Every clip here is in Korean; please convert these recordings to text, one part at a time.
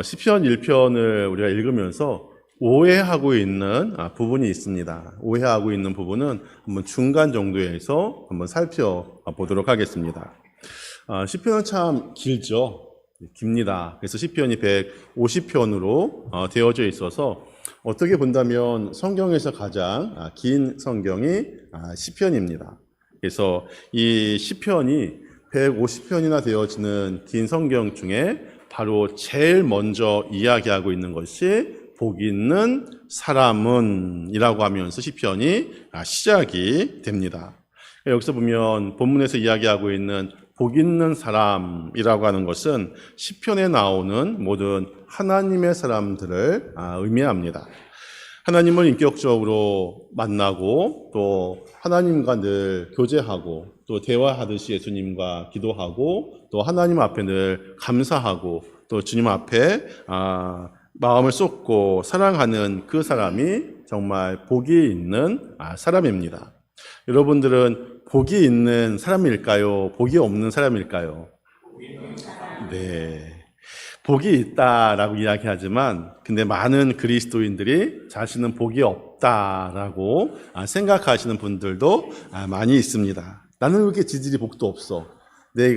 시편 1편을 우리가 읽으면서 오해하고 있는 부분이 있습니다. 오해하고 있는 부분은 한번 중간 정도에서 한번 살펴보도록 하겠습니다. 시편은 참 길죠. 깁니다. 그래서 시편이 150편으로 되어져 있어서 어떻게 본다면 성경에서 가장 긴 성경이 시편입니다. 그래서 이 시편이 150편이나 되어지는 긴 성경 중에 바로 제일 먼저 이야기하고 있는 것이 복 있는 사람은 이라고 하면서 시편이 시작이 됩니다. 여기서 보면 본문에서 이야기하고 있는 복 있는 사람이라고 하는 것은 시편에 나오는 모든 하나님의 사람들을 의미합니다. 하나님을 인격적으로 만나고 또 하나님과 늘 교제하고 또 대화하듯이 예수님과 기도하고 또 하나님 앞에 늘 감사하고 또 주님 앞에 마음을 쏟고 사랑하는 그 사람이 정말 복이 있는 사람입니다. 여러분들은 복이 있는 사람일까요? 복이 없는 사람일까요? 네. 복이 있다라고 이야기하지만 근데 많은 그리스도인들이 자신은 복이 없다라고 생각하시는 분들도 많이 있습니다. 나는 왜 이렇게 지질이 복도 없어? 내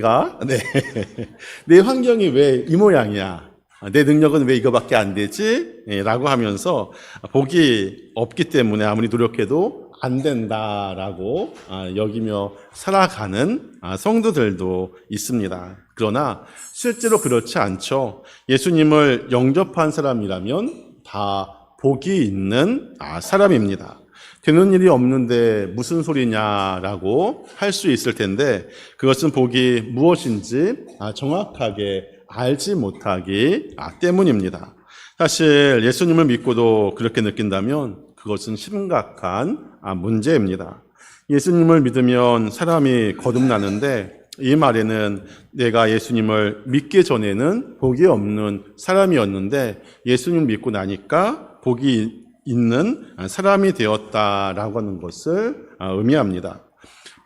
환경이 왜 이 모양이야? 내 능력은 왜 이거밖에 안 되지? 라고 하면서 복이 없기 때문에 아무리 노력해도 안 된다라고 여기며 살아가는 성도들도 있습니다. 그러나 실제로 그렇지 않죠. 예수님을 영접한 사람이라면 다 복이 있는 사람입니다. 되는 일이 없는데 무슨 소리냐라고 할 수 있을 텐데 그것은 복이 무엇인지 정확하게 알지 못하기 때문입니다. 사실 예수님을 믿고도 그렇게 느낀다면 그것은 심각한 문제입니다. 예수님을 믿으면 사람이 거듭나는데 이 말에는 내가 예수님을 믿기 전에는 복이 없는 사람이었는데 예수님 믿고 나니까 복이 있는 사람이 되었다라고 하는 것을 의미합니다.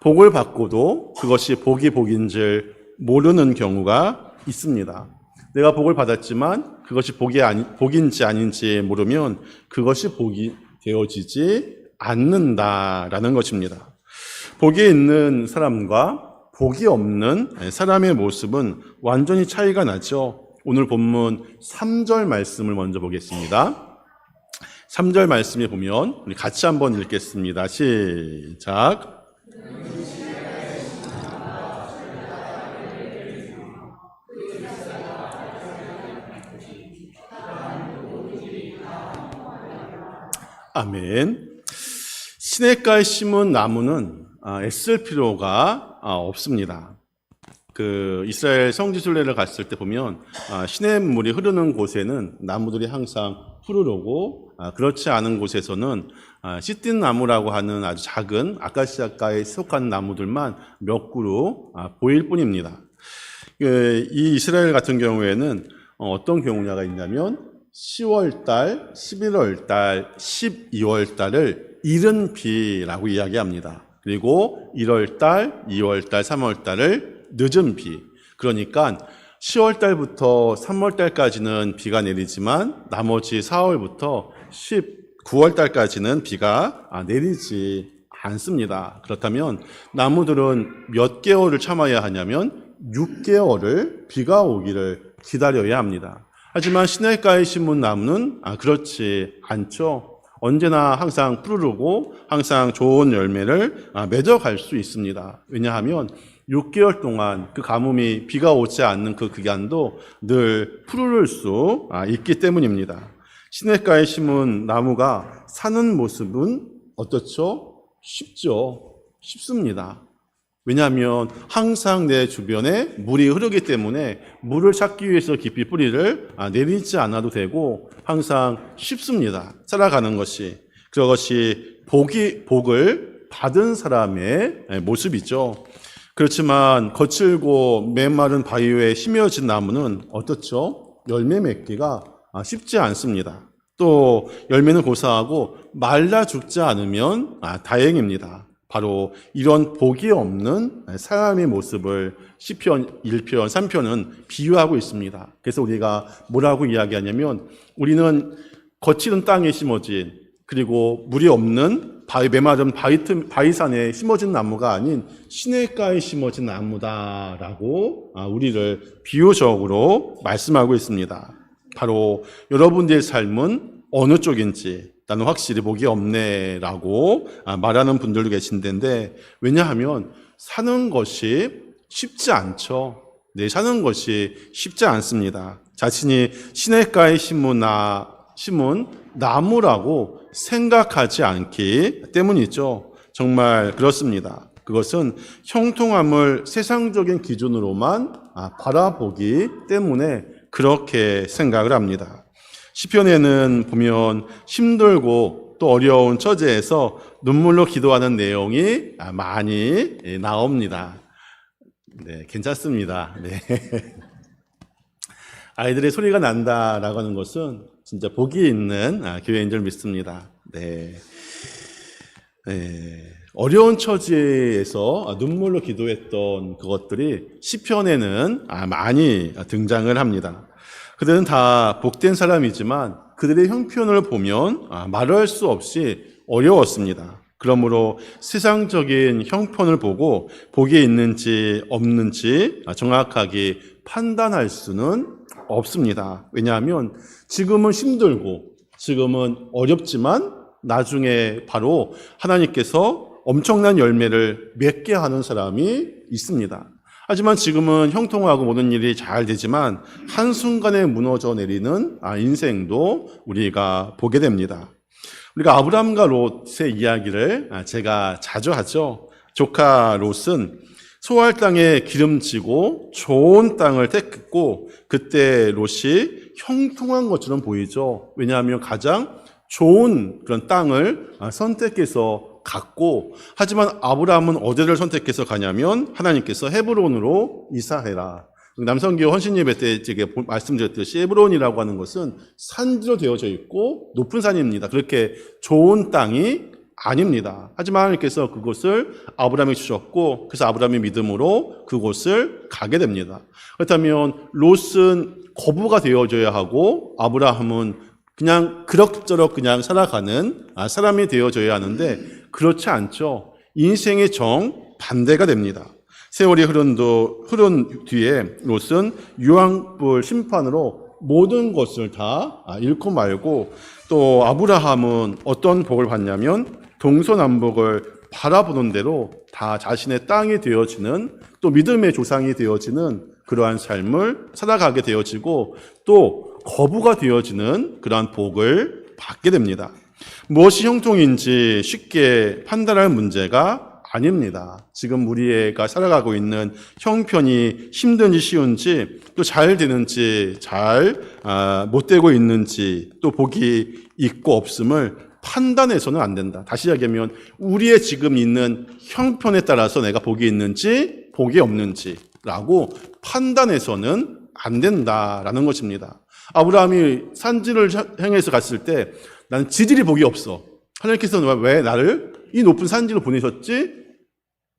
복을 받고도 그것이 복인 줄 모르는 경우가 있습니다. 내가 복을 받았지만 그것이 복인지 아닌지 모르면 그것이 복이 되어지지 않는다라는 것입니다. 복이 있는 사람과 복이 없는 사람의 모습은 완전히 차이가 나죠. 오늘 본문 3절 말씀을 먼저 보겠습니다. 3절 말씀에 보면 우리 같이 한번 읽겠습니다. 시작. 아멘. 시냇가에 심은 나무는 애쓸 필요가 없습니다. 이스라엘 성지순례를 갔을 때 보면 시냇물이 흐르는 곳에는 나무들이 항상 푸르르고 그렇지 않은 곳에서는 시띠 나무라고 하는 아주 작은 아카시아가에 속한 나무들만 몇 그루 보일 뿐입니다. 이 이스라엘 같은 경우에는 어떤 경우냐가 있냐면 10월달, 11월달, 12월달을 이른 비라고 이야기합니다. 그리고 1월달, 2월달, 3월달을 늦은 비. 그러니까 10월달부터 3월달까지는 비가 내리지만 나머지 4월부터 9월달까지는 비가 내리지 않습니다. 그렇다면 나무들은 몇 개월을 참아야 하냐면 6개월을 비가 오기를 기다려야 합니다. 하지만 시냇가에 심은 나무는 그렇지 않죠. 언제나 항상 푸르르고 항상 좋은 열매를 맺어갈 수 있습니다. 왜냐하면 6개월 동안 그 가뭄이 비가 오지 않는 그 기간도 늘 푸르를 수 있기 때문입니다. 시냇가에 심은 나무가 사는 모습은 어떻죠? 쉽습니다. 왜냐하면 항상 내 주변에 물이 흐르기 때문에 물을 찾기 위해서 깊이 뿌리를 내리지 않아도 되고 항상 쉽습니다. 살아가는 것이. 그것이 복을 받은 사람의 모습이죠. 그렇지만 거칠고 메마른 바위 위에 심어진 나무는 어떻죠? 열매 맺기가 쉽지 않습니다. 또 열매는 고사하고 말라 죽지 않으면 다행입니다. 바로 이런 복이 없는 사람의 모습을 시편 1편, 3편은 비유하고 있습니다. 그래서 우리가 뭐라고 이야기하냐면 우리는 거칠은 땅에 심어진 그리고 물이 없는 메마른 바위산에 심어진 나무가 아닌 시냇가에 심어진 나무다라고 우리를 비유적으로 말씀하고 있습니다. 바로 여러분들의 삶은 어느 쪽인지 나는 확실히 복이 없네라고 말하는 분들도 계신데 왜냐하면 사는 것이 쉽지 않죠. 네, 사는 것이 쉽지 않습니다. 자신이 시냇가에 심은 나무라고 생각하지 않기 때문이죠. 정말 그렇습니다. 그것은 형통함을 세상적인 기준으로만 바라보기 때문에 그렇게 생각을 합니다. 시편에는 보면 힘들고 또 어려운 처지에서 눈물로 기도하는 내용이 많이 나옵니다. 네, 괜찮습니다. 네. 아이들의 소리가 난다라고 하는 것은 진짜 복이 있는 교회인 줄 믿습니다. 네. 네. 어려운 처지에서 눈물로 기도했던 그것들이 시편에는 많이 등장을 합니다. 그들은 다 복된 사람이지만 그들의 형편을 보면 말할 수 없이 어려웠습니다. 그러므로 세상적인 형편을 보고 복이 있는지 없는지 정확하게 판단할 수는 없습니다. 왜냐하면 지금은 힘들고 지금은 어렵지만 나중에 바로 하나님께서 엄청난 열매를 맺게 하는 사람이 있습니다. 하지만 지금은 형통하고 모든 일이 잘 되지만 한순간에 무너져 내리는 인생도 우리가 보게 됩니다. 우리가 아브라함과 롯의 이야기를 제가 자주 하죠. 조카 롯은 소할 땅에 기름지고 좋은 땅을 택했고 그때 롯이 형통한 것처럼 보이죠. 왜냐하면 가장 좋은 그런 땅을 선택해서 갔고 하지만 아브라함은 어디를 선택해서 가냐면 하나님께서 헤브론으로 이사해라. 남성교회 헌신예배 때 제가 말씀드렸듯이 헤브론이라고 하는 것은 산지로 되어져 있고 높은 산입니다. 그렇게 좋은 땅이 아닙니다. 하지만 하나님께서 그곳을 아브라함에게 주셨고 그래서 아브라함의 믿음으로 그곳을 가게 됩니다. 그렇다면 롯은 거부가 되어져야 하고 아브라함은 그냥 그럭저럭 그냥 살아가는 사람이 되어져야 하는데 그렇지 않죠. 인생의 정반대가 됩니다. 세월이 흐른 뒤에 롯은 유황불 심판으로 모든 것을 다 잃고 말고 또 아브라함은 어떤 복을 받냐면 동서남북을 바라보는 대로 다 자신의 땅이 되어지는 또 믿음의 조상이 되어지는 그러한 삶을 살아가게 되어지고 또 거부가 되어지는 그러한 복을 받게 됩니다. 무엇이 형통인지 쉽게 판단할 문제가 아닙니다. 지금 우리가 살아가고 있는 형편이 힘든지 쉬운지 또 잘 되는지 잘 못 되고 있는지 또 복이 있고 없음을 판단해서는 안 된다. 다시 이야기하면 우리의 지금 있는 형편에 따라서 내가 복이 있는지 복이 없는지라고 판단해서는 안 된다라는 것입니다. 아브라함이 산지를 향해서 갔을 때 나는 지질이 복이 없어. 하나님께서는 왜 나를 이 높은 산지로 보내셨지?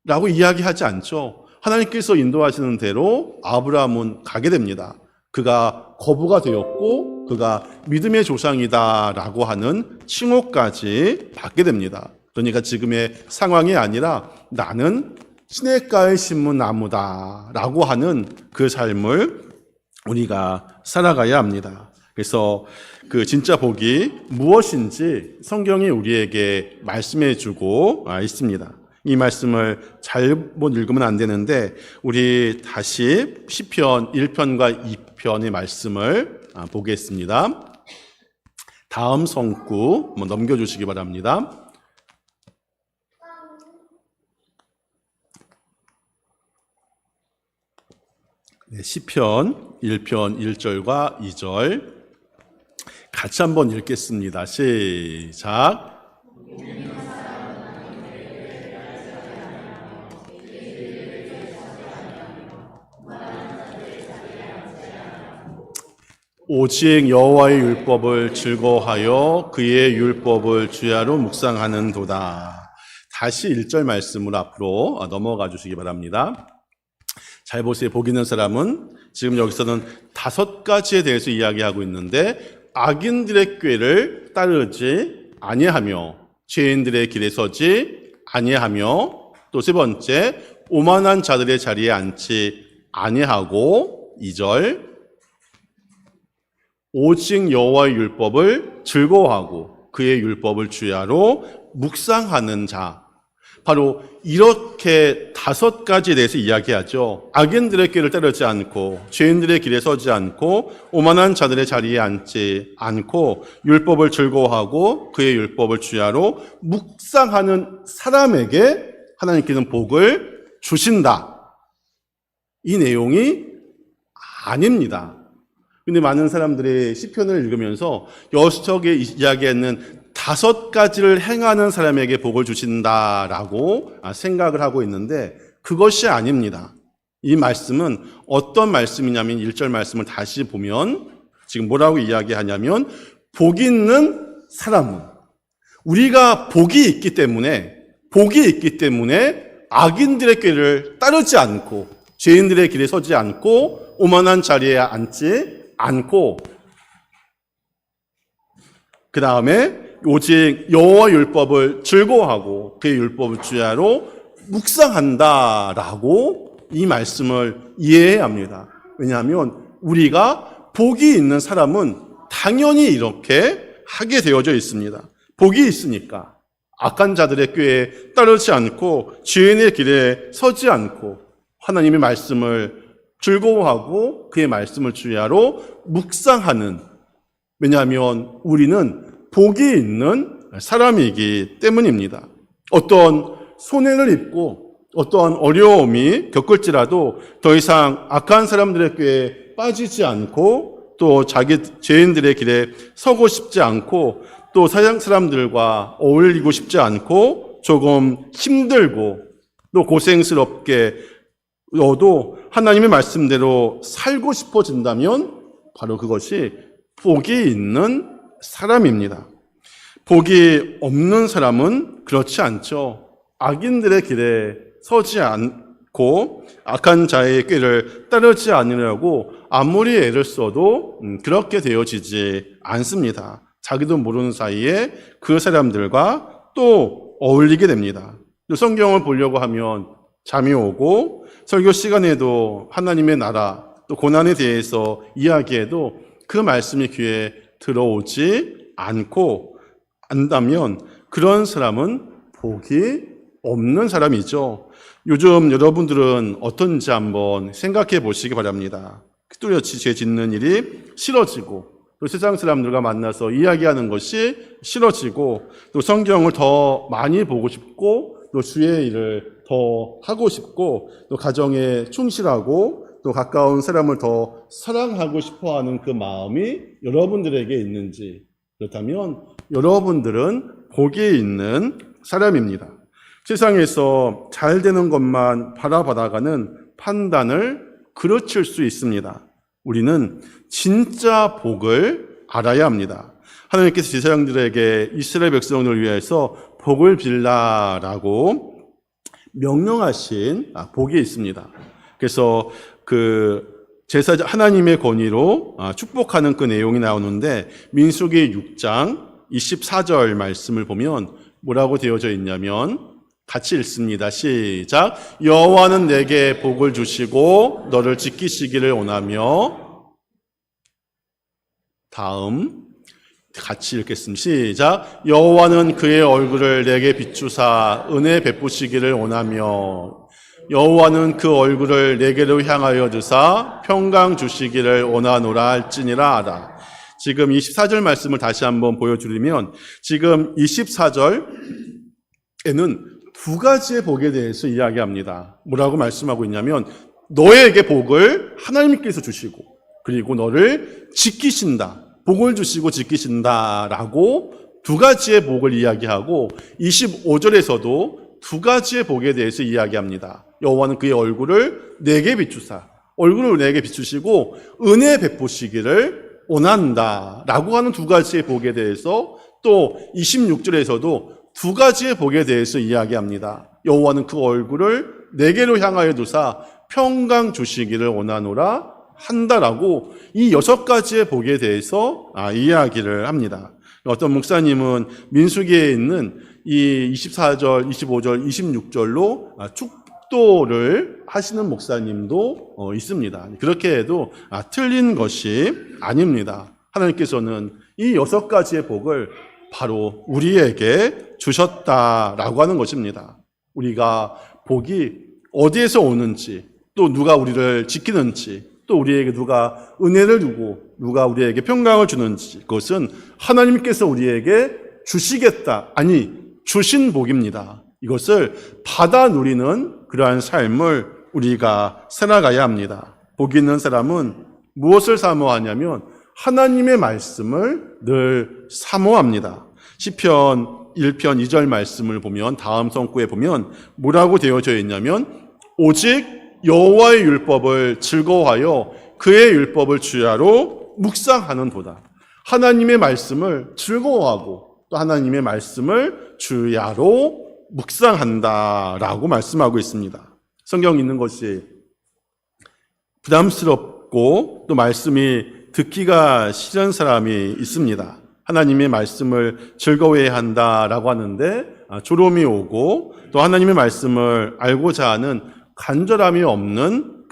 라고 이야기하지 않죠. 하나님께서 인도하시는 대로 아브라함은 가게 됩니다. 그가 거부가 되었고 그가 믿음의 조상이다라고 하는 칭호까지 받게 됩니다. 그러니까 지금의 상황이 아니라 나는 시냇가에 심은 나무다라고 하는 그 삶을 우리가 살아가야 합니다. 그래서 그 진짜 복이 무엇인지 성경이 우리에게 말씀해 주고 있습니다. 이 말씀을 잘못 읽으면 안 되는데 우리 다시 시편 1편과 2편의 말씀을 보겠습니다. 다음 성구 한번 넘겨주시기 바랍니다. 네, 시편 1편 1절과 2절 같이 한번 읽겠습니다. 시작. 오직 여호와의 율법을 즐거워하여 그의 율법을 주야로 묵상하는도다. 다시 1절 말씀으로 앞으로 넘어가 주시기 바랍니다. 잘 보세요. 복 있는 사람은 지금 여기서는 5가지에 대해서 이야기하고 있는데 악인들의 꾀를 따르지 아니하며 죄인들의 길에 서지 아니하며 또 세 번째 오만한 자들의 자리에 앉지 아니하고 2절 오직 여호와의 율법을 즐거워하고 그의 율법을 주야로 묵상하는 자. 바로 이렇게 5가지에 대해서 이야기하죠. 악인들의 길을 따르지 않고 죄인들의 길에 서지 않고 오만한 자들의 자리에 앉지 않고 율법을 즐거워하고 그의 율법을 주야로 묵상하는 사람에게 하나님께서는 복을 주신다. 이 내용이 아닙니다. 근데 많은 사람들이 시편을 읽으면서 여기에 이야기하는 5가지를 행하는 사람에게 복을 주신다라고 생각을 하고 있는데 그것이 아닙니다. 이 말씀은 어떤 말씀이냐면 1절 말씀을 다시 보면 지금 뭐라고 이야기하냐면 복 있는 사람은 우리가 복이 있기 때문에 악인들의 길을 따르지 않고 죄인들의 길에 서지 않고 오만한 자리에 앉지 않고 그 다음에 오직 여호와 율법을 즐거워하고 그의 율법을 주야로 묵상한다라고 이 말씀을 이해해야 합니다. 왜냐하면 우리가 복이 있는 사람은 당연히 이렇게 하게 되어져 있습니다. 복이 있으니까 악한 자들의 꾀에 따르지 않고 죄인의 길에 서지 않고 하나님의 말씀을 즐거워하고 그의 말씀을 주야로 묵상하는, 왜냐하면 우리는 복이 있는 사람이기 때문입니다. 어떤 손해를 입고 어떠한 어려움이 겪을지라도 더 이상 악한 사람들의 꾀에 빠지지 않고 또 자기 죄인들의 길에 서고 싶지 않고 또 사양 사람들과 어울리고 싶지 않고 조금 힘들고 또 고생스럽게 너도 하나님의 말씀대로 살고 싶어진다면 바로 그것이 복이 있는 사람입니다. 복이 없는 사람은 그렇지 않죠. 악인들의 길에 서지 않고 악한 자의 꾀를 따르지 않으려고 아무리 애를 써도 그렇게 되어지지 않습니다. 자기도 모르는 사이에 그 사람들과 또 어울리게 됩니다. 성경을 보려고 하면 잠이 오고 설교 시간에도 하나님의 나라 또 고난에 대해서 이야기해도 그 말씀이 귀에 들어오지 않고 안다면 그런 사람은 복이 없는 사람이죠. 요즘 여러분들은 어떤지 한번 생각해 보시기 바랍니다. 뚜렷이 죄 짓는 일이 싫어지고 또 세상 사람들과 만나서 이야기하는 것이 싫어지고 또 성경을 더 많이 보고 싶고 또 주의 일을 더 하고 싶고 또 가정에 충실하고 또 가까운 사람을 더 사랑하고 싶어하는 그 마음이 여러분들에게 있는지, 그렇다면 여러분들은 복이 있는 사람입니다. 세상에서 잘 되는 것만 바라보다가는 판단을 그르칠 수 있습니다. 우리는 진짜 복을 알아야 합니다. 하나님께서 제사장들에게 이스라엘 백성들을 위해서 복을 빌라라고 명령하신 복이 있습니다. 그래서 그 제사장 하나님의 권위로 축복하는 그 내용이 나오는데 민수기 6장 24절 말씀을 보면 뭐라고 되어져 있냐면 같이 읽습니다. 시작. 여호와는 내게 복을 주시고 너를 지키시기를 원하며, 다음 같이 읽겠습니다. 시작. 여호와는 그의 얼굴을 내게 비추사 은혜 베푸시기를 원하며, 여호와는 그 얼굴을 내게로 향하여 드사 평강 주시기를 원하노라 할지니라 하라. 지금 24절 말씀을 다시 한번 보여드리면 지금 24절에는 두 가지의 복에 대해서 이야기합니다. 뭐라고 말씀하고 있냐면 너에게 복을 하나님께서 주시고 그리고 너를 지키신다. 복을 주시고 지키신다라고 두 가지의 복을 이야기하고 25절에서도 두 가지의 복에 대해서 이야기합니다. 여호와는 그의 얼굴을 내게 비추사, 얼굴을 내게 비추시고 은혜 베푸시기를 원한다라고 하는 두 가지의 복에 대해서 또 26절에서도 두 가지의 복에 대해서 이야기합니다. 여호와는 그 얼굴을 내게로 향하여 두사 평강 주시기를 원하노라 한다라고 이 6가지의 복에 대해서 이야기를 합니다. 어떤 목사님은 민수기에 있는 이 24절, 25절, 26절로 축도를 하시는 목사님도 있습니다. 그렇게 해도 틀린 것이 아닙니다. 하나님께서는 이 6가지의 복을 바로 우리에게 주셨다라고 하는 것입니다. 우리가 복이 어디에서 오는지, 또 누가 우리를 지키는지, 또 우리에게 누가 은혜를 주고 누가 우리에게 평강을 주는지, 그것은 하나님께서 우리에게 주시겠다, 아니 주신 복입니다. 이것을 받아 누리는 그러한 삶을 우리가 살아가야 합니다. 복 있는 사람은 무엇을 사모하냐면 하나님의 말씀을 늘 사모합니다. 시편 1편 2절 말씀을 보면, 다음 성구에 보면 뭐라고 되어져 있냐면 오직 여호와의 율법을 즐거워하여 그의 율법을 주야로 묵상하는도다. 하나님의 말씀을 즐거워하고 또 하나님의 말씀을 주야로 묵상한다라고 말씀하고 있습니다. 성경 읽는 것이 부담스럽고 또 말씀이 듣기가 싫은 사람이 있습니다. 하나님의 말씀을 즐거워해야 한다라고 하는데 졸음이 오고 또 하나님의 말씀을 알고자 하는 간절함이 없는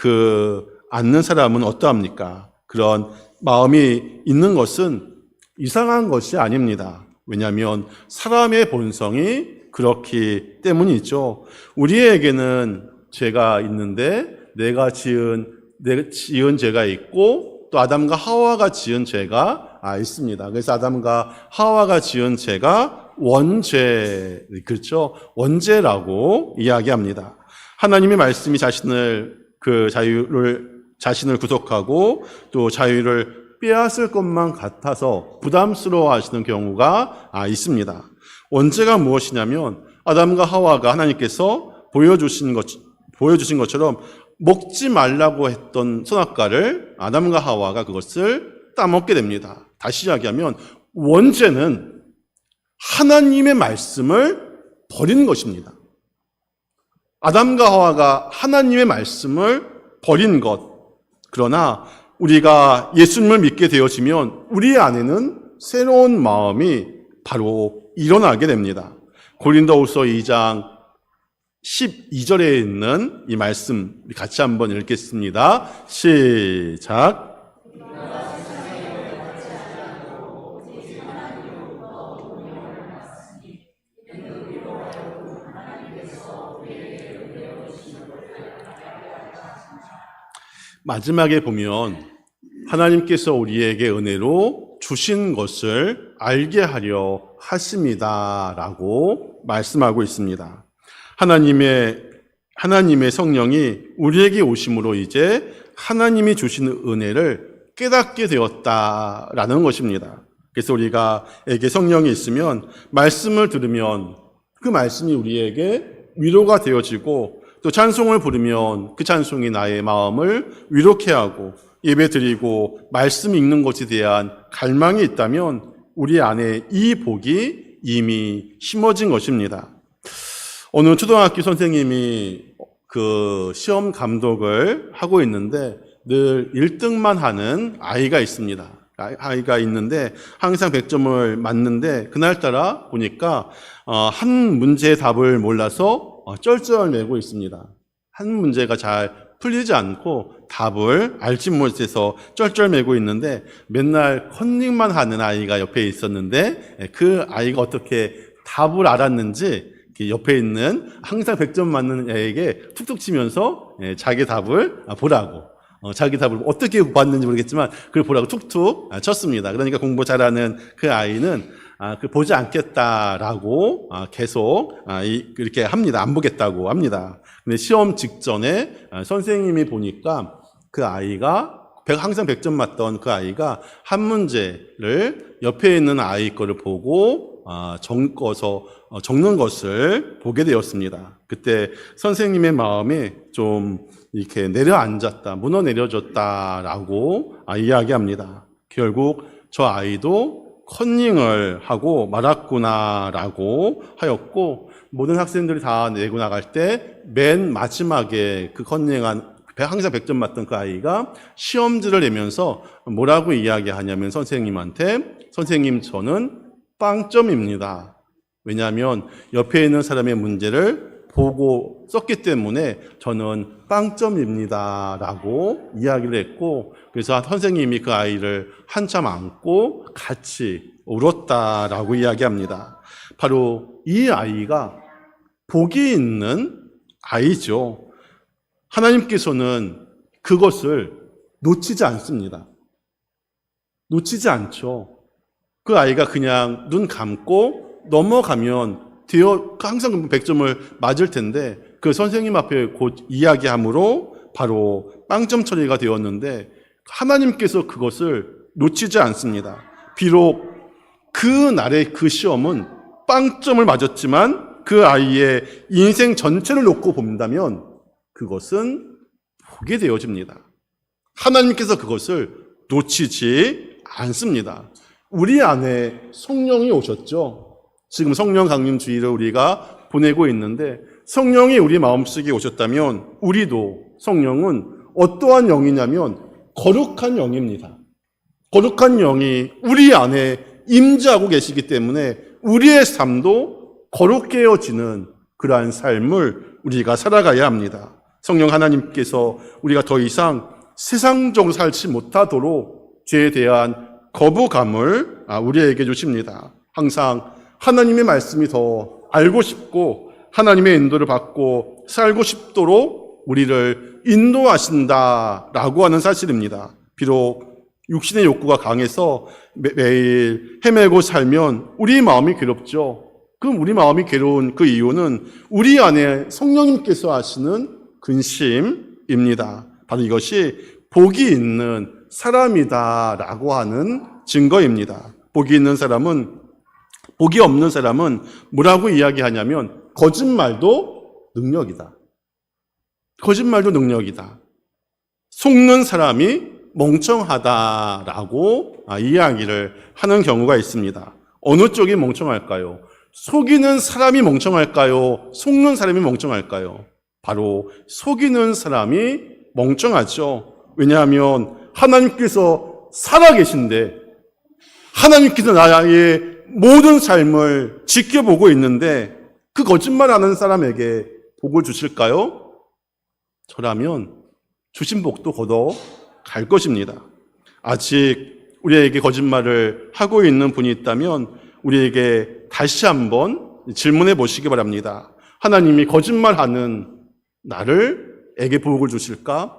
않는 사람은 어떠합니까? 그런 마음이 있는 것은 이상한 것이 아닙니다. 왜냐하면 사람의 본성이 그렇기 때문이죠. 우리에게는 죄가 있는데 내가 지은 죄가 있고 또 아담과 하와가 지은 죄가 있습니다. 그래서 아담과 하와가 지은 죄가 원죄, 그렇죠? 원죄라고 이야기합니다. 하나님의 말씀이 자신을 구속하고 또 자유를 빼앗을 것만 같아서 부담스러워 하시는 경우가 있습니다. 원죄가 무엇이냐면 아담과 하와가 하나님께서 보여주신 것처럼 먹지 말라고 했던 선악과를 아담과 하와가 그것을 따먹게 됩니다. 다시 이야기하면 원죄는 하나님의 말씀을 버리는 것입니다. 아담과 하와가 하나님의 말씀을 버린 것. 그러나 우리가 예수님을 믿게 되어지면 우리 안에는 새로운 마음이 바로 일어나게 됩니다. 고린도후서 2장 12절에 있는 이 말씀 같이 한번 읽겠습니다. 시작. 마지막에 보면 하나님께서 우리에게 은혜로 주신 것을 알게 하려 하심이다라고 말씀하고 있습니다. 하나님의 성령이 우리에게 오심으로 이제 하나님이 주시는 은혜를 깨닫게 되었다라는 것입니다. 그래서 우리에게 성령이 있으면 말씀을 들으면 그 말씀이 우리에게 위로가 되어지고 또 찬송을 부르면 그 찬송이 나의 마음을 위로케 하고 예배드리고 말씀 읽는 것에 대한 갈망이 있다면 우리 안에 이 복이 이미 심어진 것입니다. 어느 초등학교 선생님이 시험 감독을 하고 있는데 늘 1등만 하는 아이가 있습니다. 아이가 있는데 항상 100점을 맞는데 그날따라 보니까 한 문제의 답을 몰라서 쩔쩔매고 있습니다. 한 문제가 잘 풀리지 않고 답을 알지 못해서 쩔쩔매고 있는데 맨날 컨닝만 하는 아이가 옆에 있었는데 그 아이가 어떻게 답을 알았는지 옆에 있는 항상 100점 맞는 애에게 툭툭 치면서 자기 답을 보라고 자기 답을 어떻게 봤는지 모르겠지만 그걸 보라고 툭툭 쳤습니다. 그러니까 공부 잘하는 그 아이는 보지 않겠다라고 계속 이렇게 합니다. 안 보겠다고 합니다. 근데 시험 직전에 선생님이 보니까 그 아이가 항상 100점 맞던 그 아이가 한 문제를 옆에 있는 아이 거를 보고 적는 것을 보게 되었습니다. 그때 선생님의 마음이 좀 이렇게 내려앉았다, 무너 내려졌다라고 이야기합니다. 결국 저 아이도 컨닝을 하고 말았구나라고 하였고, 모든 학생들이 다 내고 나갈 때 맨 마지막에 그 컨닝한 항상 100점 맞던 그 아이가 시험지를 내면서 뭐라고 이야기하냐면 선생님한테, 선생님 저는 빵점입니다. 왜냐하면 옆에 있는 사람의 문제를 보고 썼기 때문에 저는 빵점입니다 라고 이야기를 했고, 그래서 선생님이 그 아이를 한참 안고 같이 울었다라고 이야기합니다. 바로 이 아이가 복이 있는 아이죠. 하나님께서는 그것을 놓치지 않습니다. 놓치지 않죠. 그 아이가 그냥 눈 감고 넘어가면 항상 100점을 맞을 텐데, 그 선생님 앞에 곧 이야기함으로 바로 빵점 처리가 되었는데, 하나님께서 그것을 놓치지 않습니다. 비록 그 날의 그 시험은 빵점을 맞았지만 그 아이의 인생 전체를 놓고 본다면 그것은 복이 되어집니다. 하나님께서 그것을 놓치지 않습니다. 우리 안에 성령이 오셨죠. 지금 성령 강림 주일을 우리가 보내고 있는데, 성령이 우리 마음속에 오셨다면 우리도, 성령은 어떠한 영이냐면 거룩한 영입니다. 거룩한 영이 우리 안에 임재하고 계시기 때문에 우리의 삶도 거룩해지는 그러한 삶을 우리가 살아가야 합니다. 성령 하나님께서 우리가 더 이상 세상적으로 살지 못하도록 죄에 대한 거부감을 우리에게 주십니다. 항상 하나님의 말씀이 더 알고 싶고 하나님의 인도를 받고 살고 싶도록 우리를 인도하신다라고 하는 사실입니다. 비록 육신의 욕구가 강해서 매일 헤매고 살면 우리 마음이 괴롭죠. 그럼 우리 마음이 괴로운 그 이유는 우리 안에 성령님께서 하시는 근심입니다. 바로 이것이 복이 있는 사람이다라고 하는 증거입니다. 복이 있는 사람은, 복이 없는 사람은 뭐라고 이야기하냐면 거짓말도 능력이다. 거짓말도 능력이다. 속는 사람이 멍청하다라고 이야기를 하는 경우가 있습니다. 어느 쪽이 멍청할까요? 속이는 사람이 멍청할까요? 속는 사람이 멍청할까요? 바로 속이는 사람이 멍청하죠. 왜냐하면 하나님께서 살아계신데, 하나님께서 나의 모든 삶을 지켜보고 있는데 그 거짓말하는 사람에게 복을 주실까요? 저라면 주신 복도 걷어 갈 것입니다. 아직 우리에게 거짓말을 하고 있는 분이 있다면 우리에게 다시 한번 질문해 보시기 바랍니다. 하나님이 거짓말하는 나를에게 복을 주실까?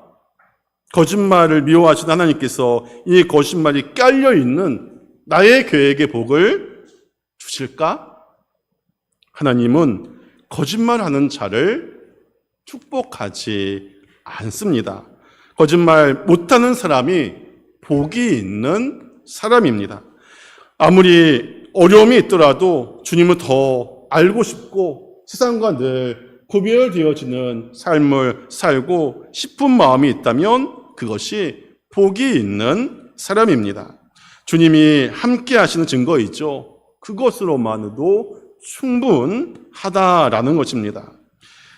거짓말을 미워하시는 하나님께서 이 거짓말이 깔려있는 나의 계획에 복을 주실까? 하나님은 거짓말하는 자를 축복하지 않습니다. 거짓말 못하는 사람이 복이 있는 사람입니다. 아무리 어려움이 있더라도 주님을 더 알고 싶고 세상과 늘 구별되어지는 삶을 살고 싶은 마음이 있다면 그것이 복이 있는 사람입니다. 주님이 함께 하시는 증거이죠. 그것으로만으로 충분하다라는 것입니다.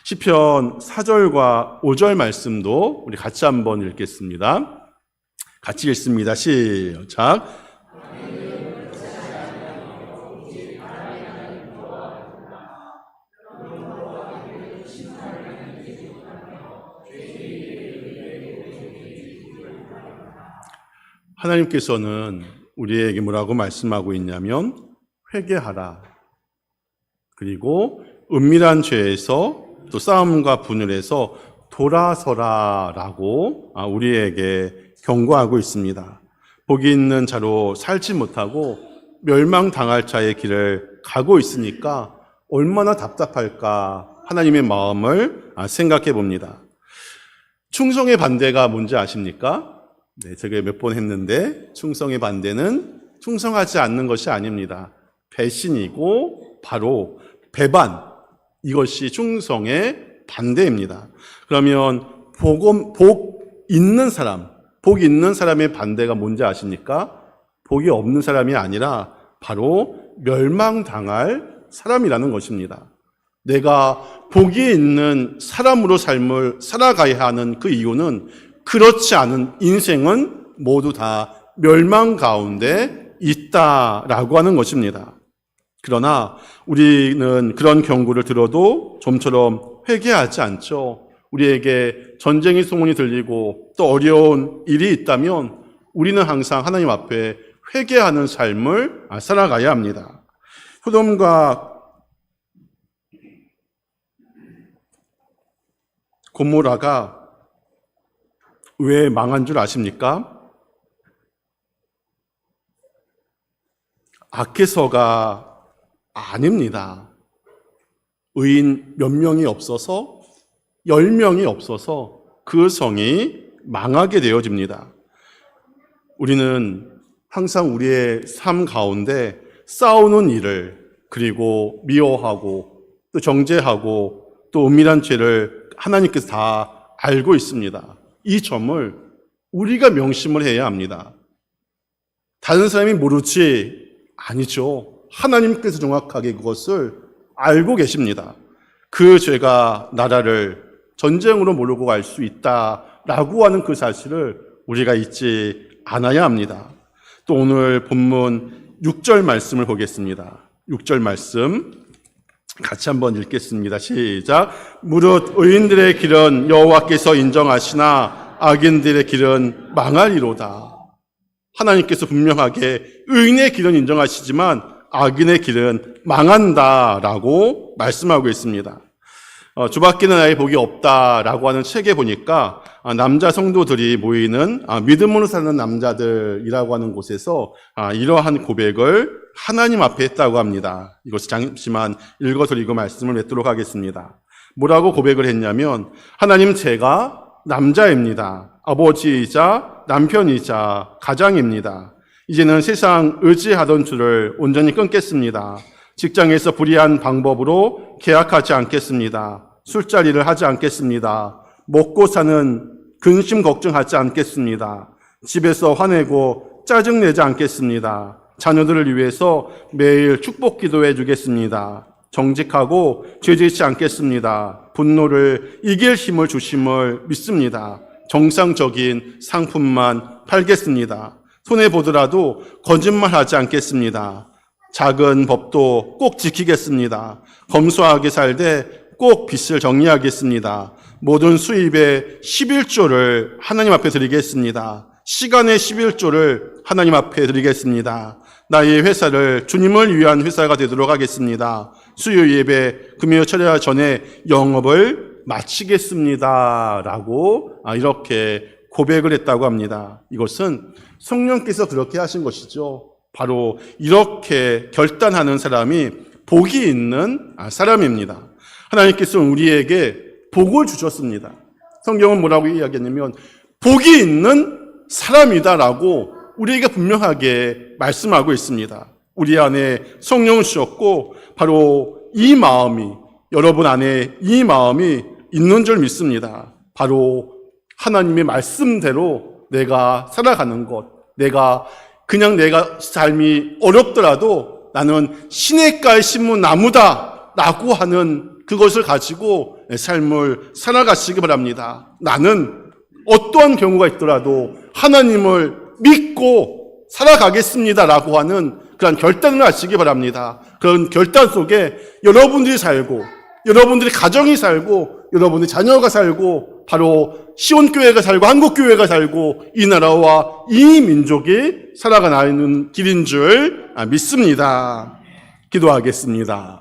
시편 4절과 5절 말씀도 우리 같이 한번 읽겠습니다. 같이 읽습니다. 시작. 하나님께서는 우리에게 뭐라고 말씀하고 있냐면 회개하라. 그리고 은밀한 죄에서 또 싸움과 분열에서 돌아서라라고 우리에게 경고하고 있습니다. 복이 있는 자로 살지 못하고 멸망당할 자의 길을 가고 있으니까 얼마나 답답할까 하나님의 마음을 생각해 봅니다. 충성의 반대가 뭔지 아십니까? 네, 제가 몇 번 했는데 충성의 반대는 충성하지 않는 것이 아닙니다. 배신이고 바로 배반, 이것이 충성의 반대입니다. 그러면 복 있는 사람, 복 있는 사람의 반대가 뭔지 아십니까? 복이 없는 사람이 아니라 바로 멸망당할 사람이라는 것입니다. 내가 복이 있는 사람으로 삶을 살아가야 하는 그 이유는 그렇지 않은 인생은 모두 다 멸망 가운데 있다라고 하는 것입니다. 그러나 우리는 그런 경고를 들어도 좀처럼 회개하지 않죠. 우리에게 전쟁의 소문이 들리고 또 어려운 일이 있다면 우리는 항상 하나님 앞에 회개하는 삶을 살아가야 합니다. 소돔과 고모라가 왜 망한 줄 아십니까? 악해서가 아닙니다. 의인 몇 명이 없어서 10명이 없어서 그 성이 망하게 되어집니다. 우리는 항상 우리의 삶 가운데 싸우는 일을 그리고 미워하고 또 정죄하고 또 은밀한 죄를 하나님께서 다 알고 있습니다. 이 점을 우리가 명심을 해야 합니다. 다른 사람이 모르지 아니죠. 하나님께서 정확하게 그것을 알고 계십니다. 그 죄가 나라를 전쟁으로 몰고 갈 수 있다라고 하는 그 사실을 우리가 잊지 않아야 합니다. 또 오늘 본문 6절 말씀을 보겠습니다. 6절 말씀 같이 한번 읽겠습니다. 시작. 무릇 의인들의 길은 여호와께서 인정하시나 악인들의 길은 망하리로다. 하나님께서 분명하게 의인의 길은 인정하시지만 악인의 길은 망한다라고 말씀하고 있습니다. 주밖에는 아예 복이 없다라고 하는 책에 보니까 남자 성도들이 모이는 믿음으로 사는 남자들이라고 하는 곳에서 이러한 고백을 하나님 앞에 했다고 합니다. 이것을 잠시만 읽어드리고 말씀을 맺도록 하겠습니다. 뭐라고 고백을 했냐면, 하나님, 제가 남자입니다. 아버지이자 남편이자 가장입니다. 이제는 세상 의지하던 줄을 온전히 끊겠습니다. 직장에서 불의한 방법으로 계약하지 않겠습니다. 술자리를 하지 않겠습니다. 먹고 사는 근심 걱정하지 않겠습니다. 집에서 화내고 짜증내지 않겠습니다. 자녀들을 위해서 매일 축복 기도해 주겠습니다. 정직하고 죄짓지 않겠습니다. 분노를 이길 힘을 주심을 믿습니다. 정상적인 상품만 팔겠습니다. 손해보더라도 거짓말하지 않겠습니다. 작은 법도 꼭 지키겠습니다. 검소하게 살되 꼭 빚을 정리하겠습니다. 모든 수입의 11조를 하나님 앞에 드리겠습니다. 시간의 11조를 하나님 앞에 드리겠습니다. 나의 회사를 주님을 위한 회사가 되도록 하겠습니다. 수요 예배, 금요 철야 전에 영업을 마치겠습니다. 라고 이렇게 고백을 했다고 합니다. 이것은 성령께서 그렇게 하신 것이죠. 바로 이렇게 결단하는 사람이 복이 있는 사람입니다. 하나님께서는 우리에게 복을 주셨습니다. 성경은 뭐라고 이야기했냐면 복이 있는 사람이다라고 우리에게 분명하게 말씀하고 있습니다. 우리 안에 성령을 주셨고 바로 이 마음이, 여러분 안에 이 마음이 있는 줄 믿습니다. 바로 하나님의 말씀대로 내가 살아가는 것, 내가 삶이 어렵더라도 나는 시냇가에 심은 나무다 라고 하는 그것을 가지고 삶을 살아가시기 바랍니다. 나는 어떠한 경우가 있더라도 하나님을 믿고 살아가겠습니다 라고 하는 그런 결단을 하시기 바랍니다. 그런 결단 속에 여러분들이 살고, 여러분들이 가정이 살고, 여러분의 자녀가 살고, 바로 시온교회가 살고, 한국교회가 살고, 이 나라와 이 민족이 살아가는 길인 줄 믿습니다. 기도하겠습니다.